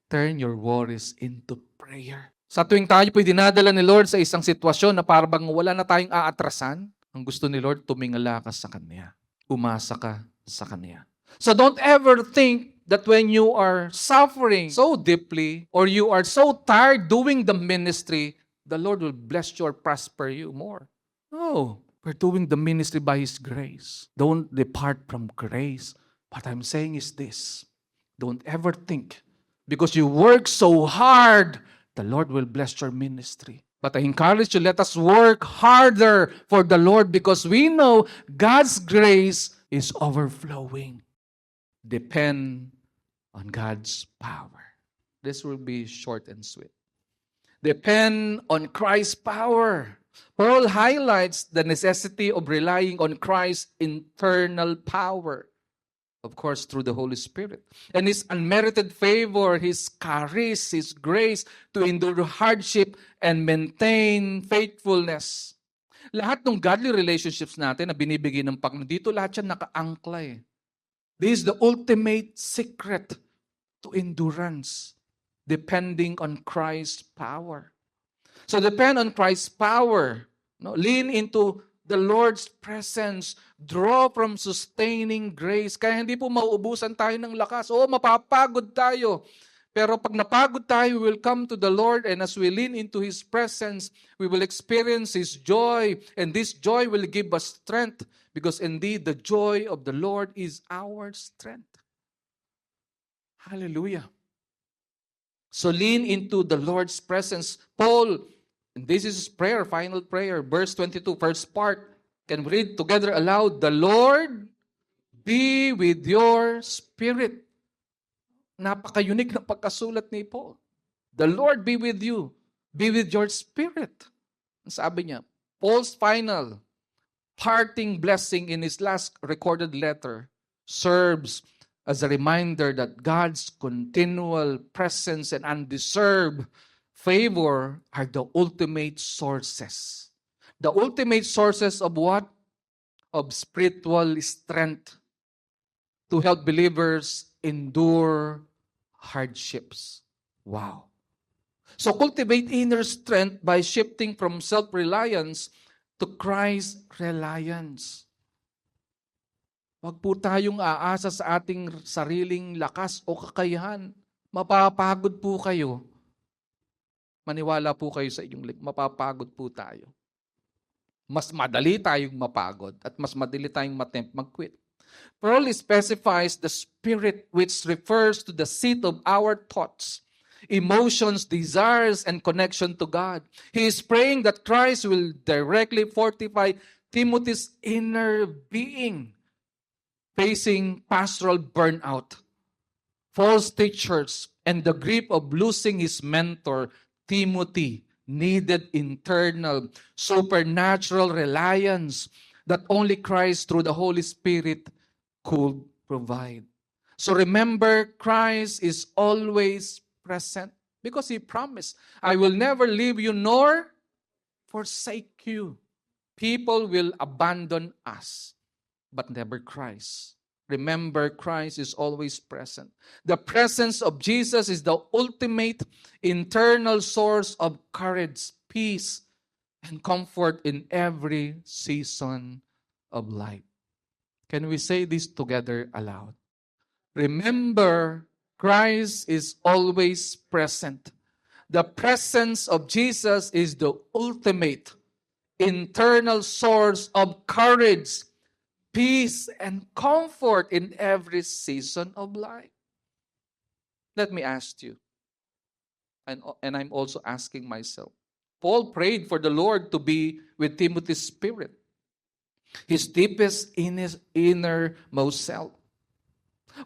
Turn your worries into prayer. Sa tuwing tayo po'y dinadala ni Lord sa isang sitwasyon na parang wala na tayong aatrasan, ang gusto ni Lord, tumingala ka sa Kanya. Umasa ka sa Kanya. So don't ever think that when you are suffering so deeply or you are so tired doing the ministry, the Lord will bless you or prosper you more. No, we're doing the ministry by His grace. Don't depart from grace. What I'm saying is this. Don't ever think because you work so hard, the Lord will bless your ministry. But I encourage you, let us work harder for the Lord because we know God's grace is overflowing. Depend on God's power. This will be short and sweet. Depend on Christ's power. Paul highlights the necessity of relying on Christ's internal power. Of course, through the Holy Spirit. And His unmerited favor, His charis, His grace to endure hardship and maintain faithfulness. Lahat ng godly relationships natin na binibigay ng Panginoon, dito lahat yan nakaangkla eh. This is the ultimate secret to endurance, depending on Christ's power. So depend on Christ's power. No? Lean into the Lord's presence, draw from sustaining grace. Kaya hindi po mauubusan tayo ng lakas. Oo, mapapagod tayo. Pero pag napagod tayo, we will come to the Lord and as we lean into His presence, we will experience His joy. And this joy will give us strength because indeed the joy of the Lord is our strength. Hallelujah. So lean into the Lord's presence. Paul, and this is his prayer, final prayer, verse 22, first part. Can we read together aloud? The Lord be with your spirit. Napaka-unique na pagkasulat ni Paul. The Lord be with you. Be with your spirit. Sabi niya, Paul's final parting blessing in his last recorded letter serves as a reminder that God's continual presence and undeserved favor are the ultimate sources. The ultimate sources of what? Of spiritual strength to help believers endure hardships. Wow. So cultivate inner strength by shifting from self-reliance to Christ-reliance. Huwag po tayong aasa sa ating sariling lakas o kakayahan. Mapapagod po kayo. Maniwala po kayo sa inyong mapapagod po tayo. Mas madali tayong mapagod at mas madali tayong matempt mag-quit. Paul specifies the spirit which refers to the seat of our thoughts, emotions, desires, and connection to God. He is praying that Christ will directly fortify Timothy's inner being, facing pastoral burnout, false teachers, and the grief of losing his mentor, Timothy needed internal, supernatural reliance that only Christ through the Holy Spirit could provide. So remember, Christ is always present because He promised, I will never leave you nor forsake you. People will abandon us, but never Christ. Remember, Christ is always present. The presence of Jesus is the ultimate internal source of courage, peace, and comfort in every season of life. Can we say this together aloud? Remember, Christ is always present. The presence of Jesus is the ultimate internal source of courage, peace, and comfort in every season of life. Let me ask you, and I'm also asking myself. Paul prayed for the Lord to be with Timothy's spirit, his deepest innermost self.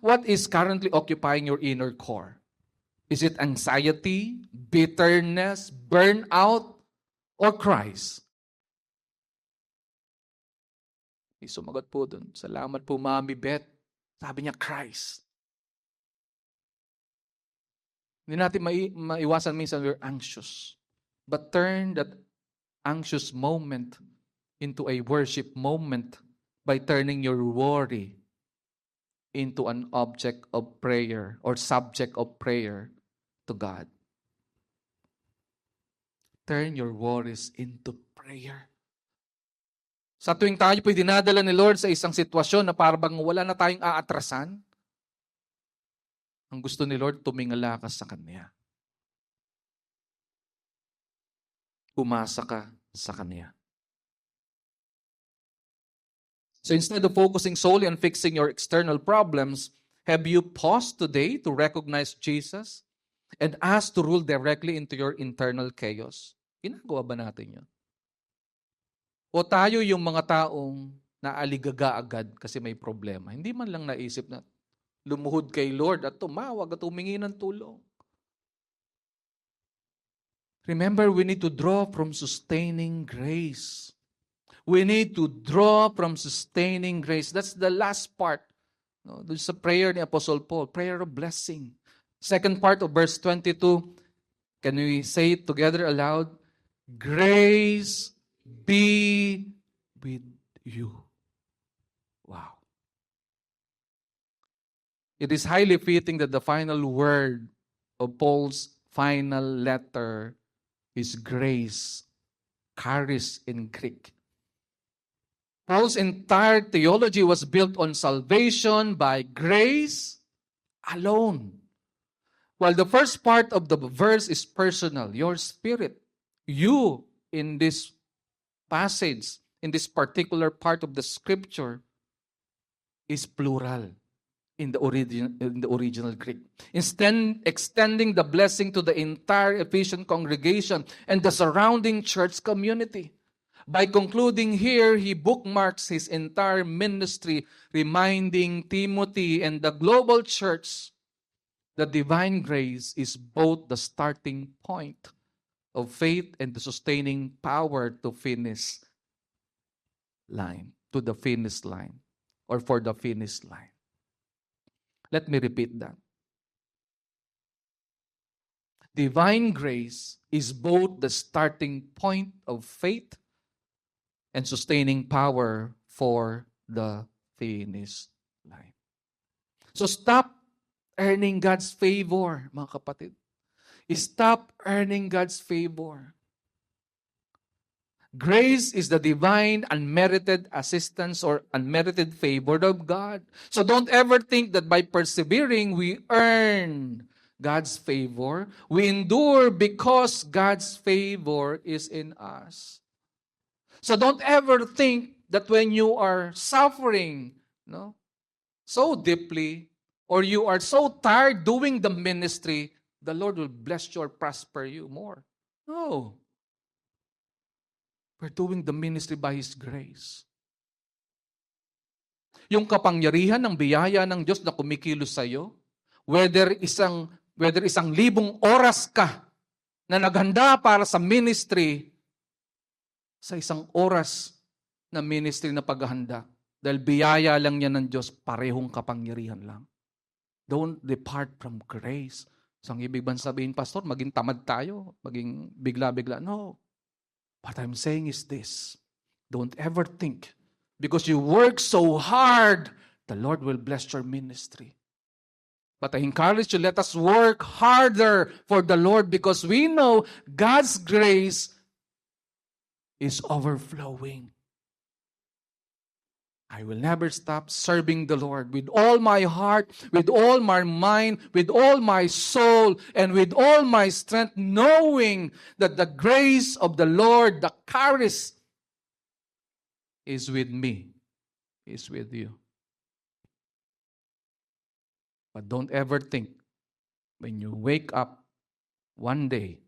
What is currently occupying your inner core? Is it anxiety, bitterness, burnout, or Christ? Sumagot po dun. Salamat po, Mami Beth. Sabi niya, Christ. Hindi natin maiwasan minsan we're anxious. But turn that anxious moment into a worship moment by turning your worry into an object of prayer or subject of prayer to God. Turn your worries into prayer. Sa tuwing tayo po'y dinadala ni Lord sa isang sitwasyon na parang wala na tayong aatrasan, ang gusto ni Lord, tumingala ka sa Kanya. Umasa ka sa Kanya. So instead of focusing solely on fixing your external problems, have you paused today to recognize Jesus and ask to rule directly into your internal chaos? Ginagawa ba natin yun? O tayo yung mga taong naaligaga agad kasi may problema? Hindi man lang naisip na lumuhod kay Lord at tumawag at humingi ng tulong. Remember, we need to draw from sustaining grace. We need to draw from sustaining grace. That's the last part. No, there's a prayer ni Apostle Paul, prayer of blessing. Second part of verse 22, can we say it together aloud? Grace be with you. Wow. It is highly fitting that the final word of Paul's final letter is grace, charis in Greek. Paul's entire theology was built on salvation by grace alone. While the first part of the verse is personal, your spirit, you in this passage, in this particular part of the scripture, is plural in the original Greek. Instead, extending the blessing to the entire Ephesian congregation and the surrounding church community. By concluding here, he bookmarks his entire ministry, reminding Timothy and the global church that divine grace is both the starting point of faith and the sustaining power to finish line, to the finish line, or for the finish line. Let me repeat that. Divine grace is both the starting point of faith and sustaining power for the finish line. So stop earning God's favor, mga kapatid. Stop earning God's favor. Grace is the divine unmerited assistance or unmerited favor of God. So don't ever think that by persevering, we earn God's favor. We endure because God's favor is in us. So don't ever think that when you are suffering, so deeply, or you are so tired doing the ministry, the Lord will bless you or prosper you more. No. We're doing the ministry by His grace. Yung kapangyarihan ng biyaya ng Diyos na kumikilos sa iyo, whether isang 1,000 oras ka na naghanda para sa ministry, sa isang oras na ministry na paghahanda, dahil biyaya lang yan ng Diyos, parehong kapangyarihan lang. Don't depart from grace. So, ang ibig bang sabihin, Pastor, maging tamad tayo, maging bigla-bigla. No. What I'm saying is this. Don't ever think, because you work so hard, the Lord will bless your ministry. But I encourage you, let us work harder for the Lord, because we know God's grace is overflowing. I will never stop serving the Lord with all my heart, with all my mind, with all my soul, and with all my strength, knowing that the grace of the Lord, the charis, is with me, is with you. But don't ever think when you wake up one day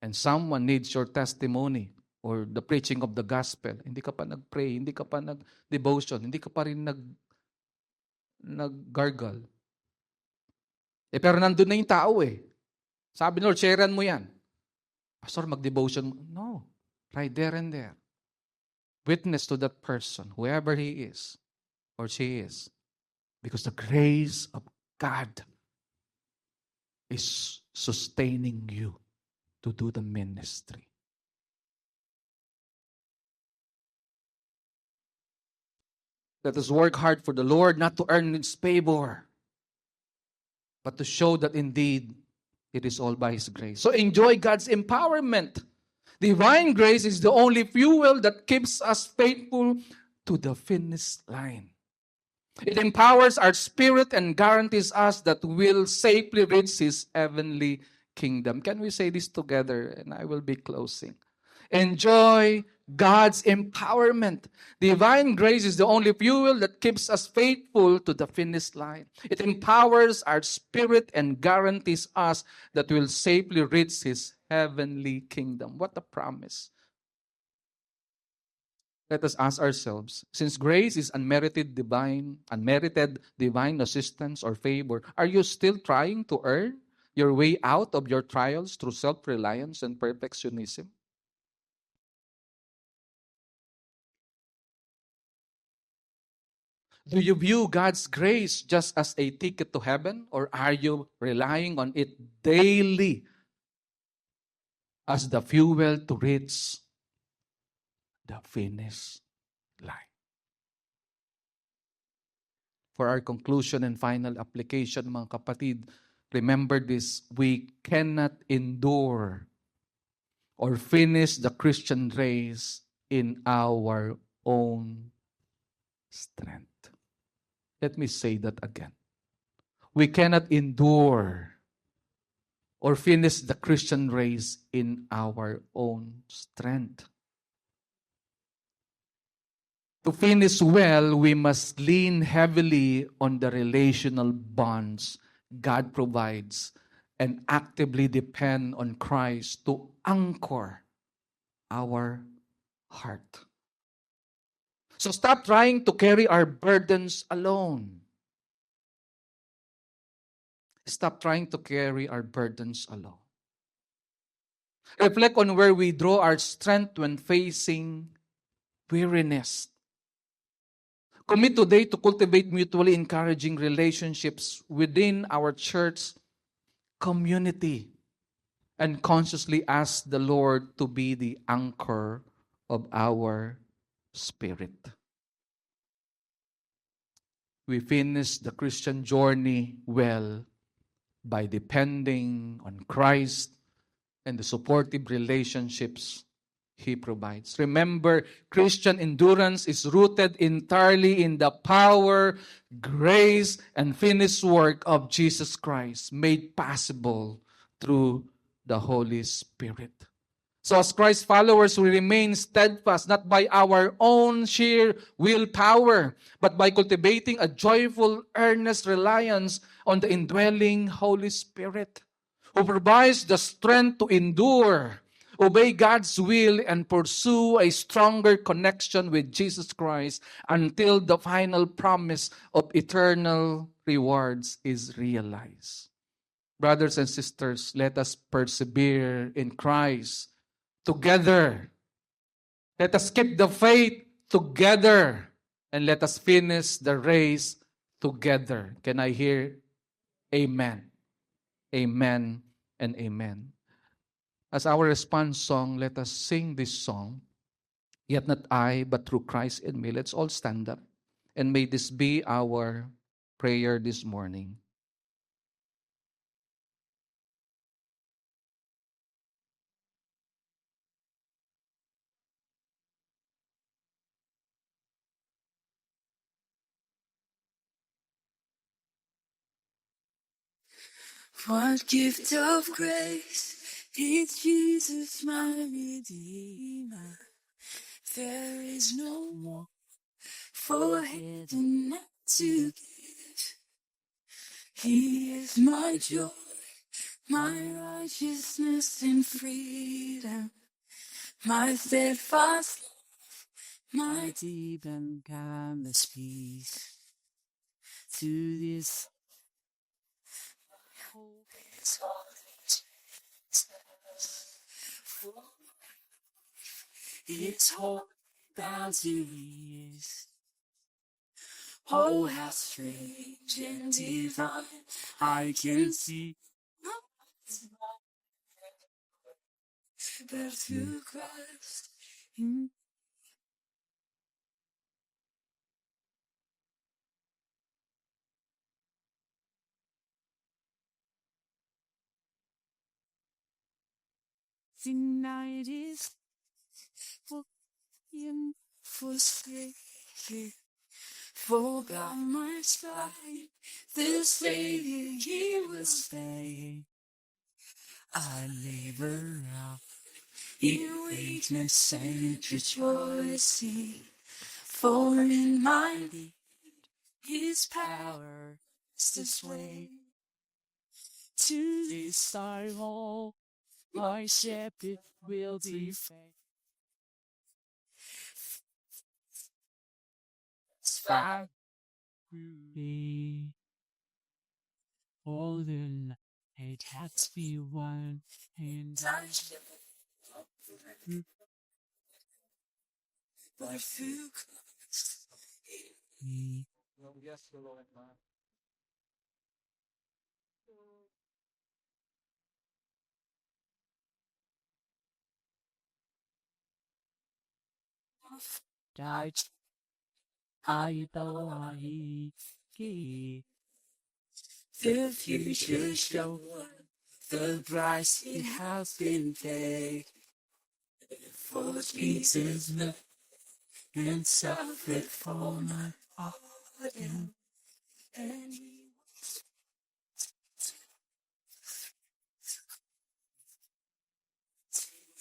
and someone needs your testimony or the preaching of the gospel, hindi ka pa nag-pray, hindi ka pa nag-devotion, hindi ka pa rin nag-gargle. Pero nandun na yung tao eh. Sabi ni Lord, sharean mo yan. Pastor, mag-devotion mo. No. Right there and there. Witness to that person, whoever he is or she is. Because the grace of God is sustaining you to do the ministry. Let us work hard for the Lord, not to earn His favor, but to show that indeed It is all by His grace. So enjoy God's empowerment. Divine grace is the only fuel that keeps us faithful to the finish line. It empowers our spirit and guarantees us that we'll safely reach His heavenly kingdom. Can we say this together? And I will be closing. Enjoy God's empowerment. Divine grace is the only fuel that keeps us faithful to the finish line. It empowers our spirit and guarantees us that we'll safely reach His heavenly kingdom. What a promise. Let us ask ourselves, since grace is unmerited divine assistance or favor, are you still trying to earn your way out of your trials through self-reliance and perfectionism? Do you view God's grace just as a ticket to heaven, or are you relying on it daily as the fuel to reach the finish line? For our conclusion and final application, mga kapatid, remember this: we cannot endure or finish the Christian race in our own strength. Let me say that again. We cannot endure or finish the Christian race in our own strength. To finish well, we must lean heavily on the relational bonds God provides and actively depend on Christ to anchor our heart. So stop trying to carry our burdens alone. Stop trying to carry our burdens alone. Reflect on where we draw our strength when facing weariness. Commit today to cultivate mutually encouraging relationships within our church community and consciously ask the Lord to be the anchor of our spirit. We finish the Christian journey well by depending on Christ and the supportive relationships He provides. Remember, Christian endurance is rooted entirely in the power, grace, and finished work of Jesus Christ, made possible through the Holy Spirit. So as Christ followers, we remain steadfast not by our own sheer willpower, but by cultivating a joyful, earnest reliance on the indwelling Holy Spirit, who provides the strength to endure, obey God's will, and pursue a stronger connection with Jesus Christ until the final promise of eternal rewards is realized. Brothers and sisters, let us persevere in Christ together. Let us keep the faith together, and let us finish the race together. Can I hear amen? Amen and amen. As our response song, let us sing this song. Yet not I, but through Christ in me. Let's all stand up. And may this be our prayer this morning. What gift of grace is Jesus my Redeemer? There is no more for heaven to give. He is my joy, my righteousness and freedom, my steadfast love, my deep and boundless peace. To this hope is all that Jesus. Its hope bound to years. Oh, how strange and divine I can see. But through Christ, denied his for him forsaken. For by my side, the Savior he will stay. I labor out in weakness and rejoicing, for in my need his power is to sway. To this I hold, my shepherd will defend. Fire be all the night has been won, and I shall but through Christ in me. Yes, Lord. Died I the future show the price it has been paid for Jesus love and suffered for my pardon, and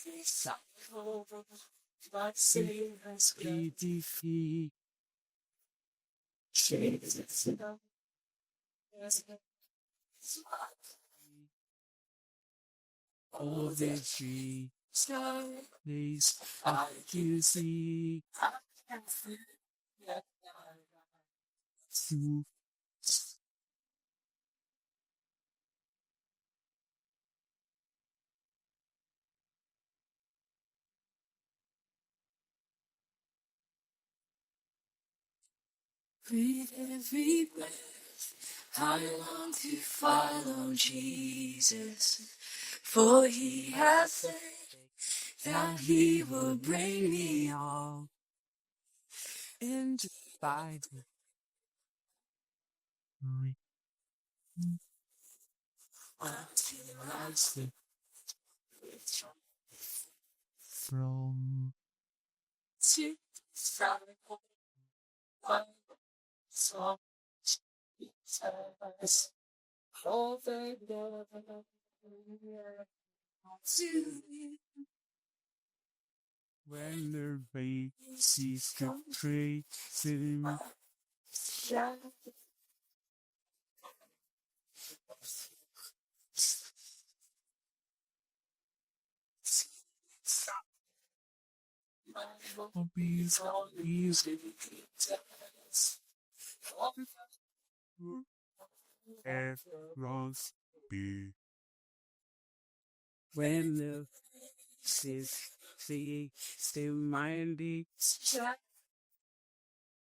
he suffered my sins be defeat. Jesus love all the tree these I can see to breathe every breath. I long to follow Jesus, for he has said that he will bring me home into by the until I sleep from to song Jesus over to you. When the rain ceases to pray, sitting Rose be. When the seas still mindy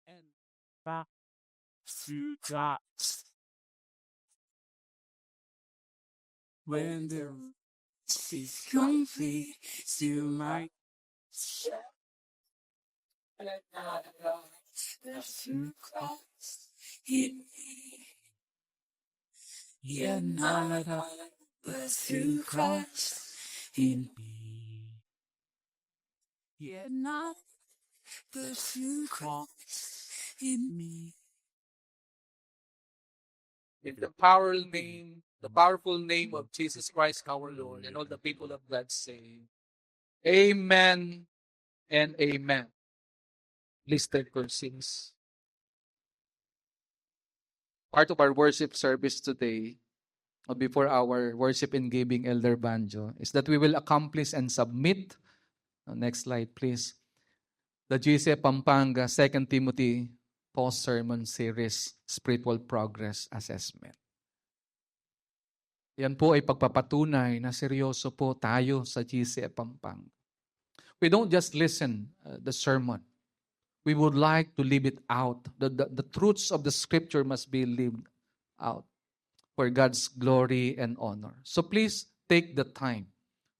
and back to God. When the seas complete, still my the through Christ in me. Yet not I, but through Christ in me. Yet not, but through Christ in me. In the powerful name of Jesus Christ our Lord, and all the people of God say, Amen and Amen. Please take your seats. Part of our worship service today, or before our worship and giving Elder Banjo, is that we will accomplish and submit. Next slide, please. The GC Pampanga 2 Timothy Post-Sermon Series Spiritual Progress Assessment. Yan po ay pagpapatunay na seryoso po tayo sa GC Pampanga. We don't just listen the sermon. We would like to live it out. The truths of the scripture must be lived out for God's glory and honor. So please take the time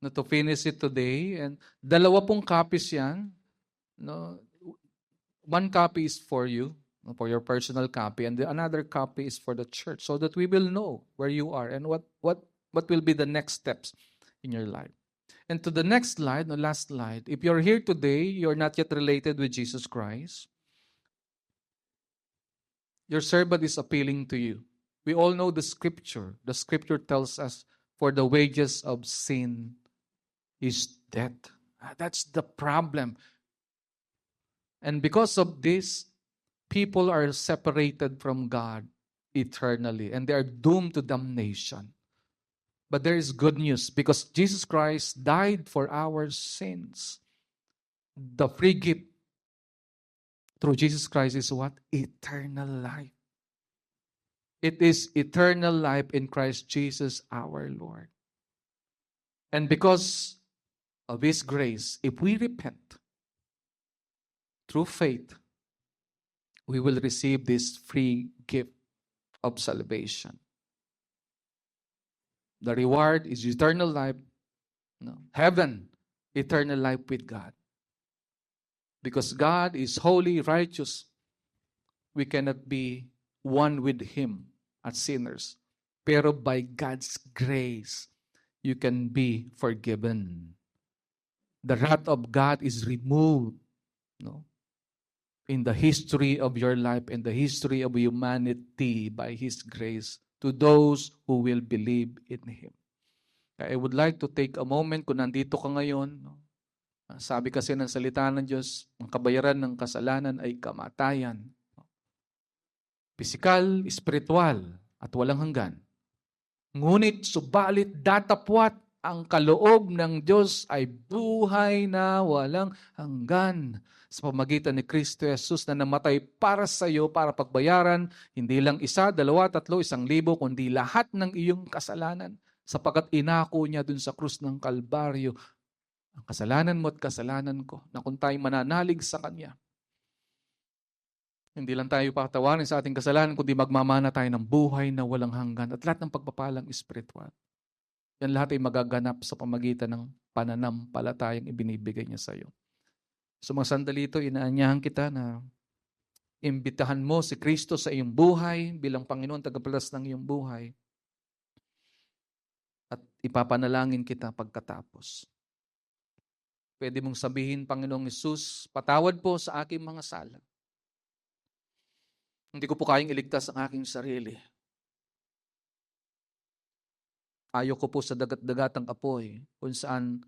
to finish it today. And dalawa pong copies yan. No? One copy is for you, for your personal copy, and another copy is for the church, so that we will know where you are and what will be the next steps in your life. And to the next slide, the last slide, if you're here today, you're not yet related with Jesus Christ, your servant is appealing to you. We all know the scripture. The scripture tells us, for the wages of sin is death. That's the problem. And because of this, people are separated from God eternally, and they are doomed to damnation. But there is good news, because Jesus Christ died for our sins. The free gift through Jesus Christ is what? Eternal life. It is eternal life in Christ Jesus our Lord. And because of His grace, if we repent through faith, we will receive this free gift of salvation. The reward is eternal life, heaven, eternal life with God. Because God is holy, righteous, we cannot be one with Him as sinners. Pero by God's grace, you can be forgiven. The wrath of God is removed, in the history of your life and the history of humanity by His grace to those who will believe in Him. I would like to take a moment kung nandito ka ngayon. Sabi kasi ng salita ng Diyos, ang kabayaran ng kasalanan ay kamatayan. Pisikal, espiritual, at walang hanggan. Ngunit subalit datapwat ang kaloob ng Diyos ay buhay na walang hanggan sa pamagitan ni Kristo Jesus na namatay para sa iyo, para pagbayaran, hindi lang 1, 2, 3, 1,000, kundi lahat ng iyong kasalanan. Sapagkat inako niya dun sa krus ng Kalbaryo, ang kasalanan mo at kasalanan ko, na kung tayo mananalig sa Kanya, hindi lang tayo patawarin sa ating kasalanan, kundi magmamana tayo ng buhay na walang hanggan at lahat ng pagpapalang espiritual. Yan lahat ay magaganap sa pamagitan ng pananampalatayang ibinibigay niya sa iyo. So mga sandali ito, inaanyahan kita na imbitahan mo si Kristo sa iyong buhay bilang Panginoon, tagapagligtas ng iyong buhay. At ipapanalangin kita pagkatapos. Pwede mong sabihin, Panginoong Hesus, patawad po sa aking mga sala. Hindi ko po kayang iligtas ang aking sarili. Ayaw ko po sa dagat-dagatang apoy kung saan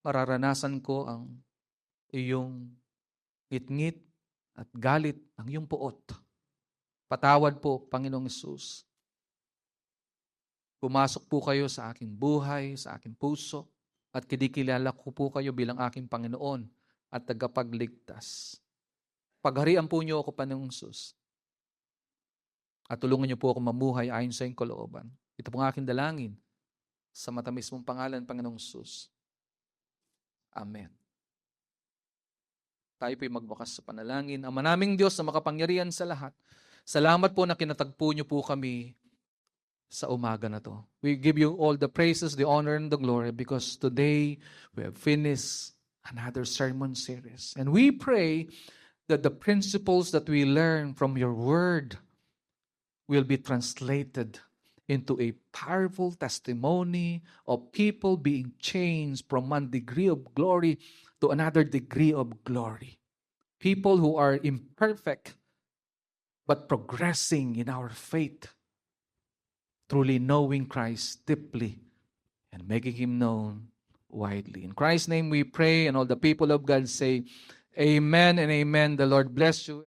mararanasan ko ang iyong ngit-ngit at galit ng iyong puot. Patawad po, Panginoong Hesus. Pumasok po kayo sa aking buhay, sa aking puso, at kinikilala ko po kayo bilang aking Panginoon at tagapagligtas. Pagharian po niyo ako, Panginoong Hesus. At tulungan niyo po ako mamuhay ayon sa iyong kalooban. Ito po ang aking dalangin sa matamis mong pangalan, Panginoong Hesus. Amen. Tayo po'y magbukas sa panalangin. Ama naming Diyos na makapangyarihan sa lahat, salamat po na kinatagpo niyo po kami sa umaga na to. We give you all the praises, the honor, and the glory because today we have finished another sermon series. And we pray that the principles that we learn from your word will be translated into a powerful testimony of people being changed from one degree of glory to another degree of glory. People who are imperfect but progressing in our faith, truly knowing Christ deeply and making Him known widely. In Christ's name we pray, and all the people of God say, Amen and amen. The Lord bless you.